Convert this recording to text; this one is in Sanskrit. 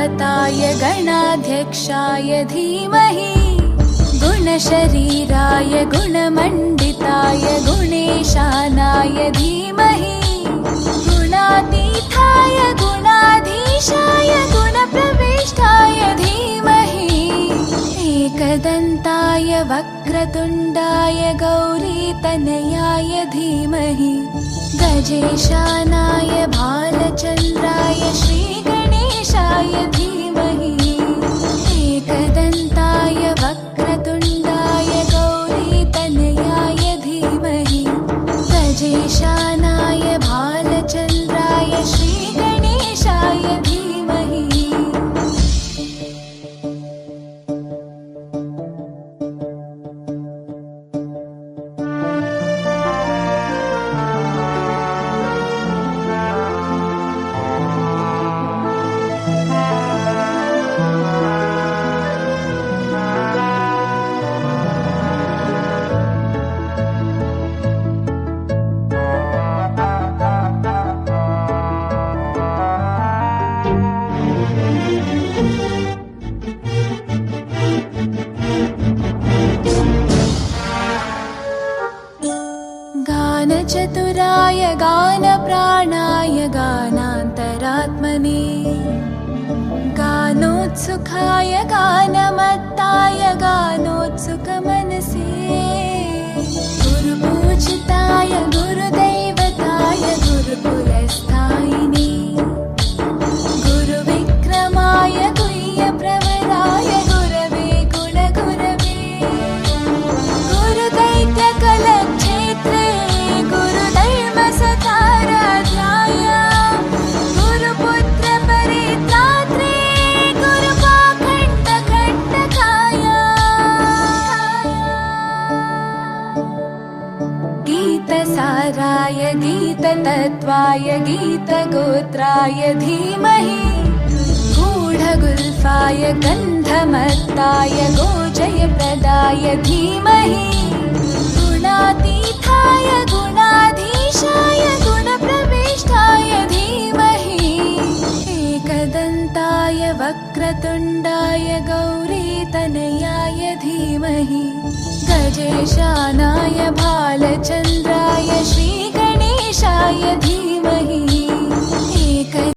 गणनायकाय गणाध्यक्षाय धीमहि गुणशरीराय गुणमण्डिताय गुणेशानाय धीमहि गुणातीताय गुणाधीशाय गुणप्रविष्टाय धीमहि एकदन्ताय वक्रतुण्डाय गौरीतनयाय धीमहि गजेशानाय भालचन्द्राय श्रीगणेशाय धीमहि एकदन्ताय वक्रतुण्डाय गौरीतनयाय धीमहि गजेशानाय भालचन्द्राय श्रीगणेशाय धीमहि गानचतुराय गानप्राणाय गानान्तरात्मने गानोत्सुकाय गानमत्ताय गानोत्सुकमनसे गुरुपूजिताय गुरुदैवताय गुरुकुलस्थायिने गुरुविक्रमाय गुह्यप्रवराय गुरवे गुणगुरवे गुरुदैत्यकलक्षेत्रे गुरुधर्मसताराध्याय गुरुपुत्रपरित्रात्रे गुरुपाखण्डखण्डकाय गीतसाराय गीततत्त्वाय गीतगोत्राय धीमहि गूढगुल्फाय गन्धमत्ताय गोजयप्रदाय धीमहि गुणातीताय गुणाधीशाय गुणप्रविष्टाय धीमहि एकदन्ताय वक्रतुण्डाय गौरीतनयाय धीमहि गजेशानाय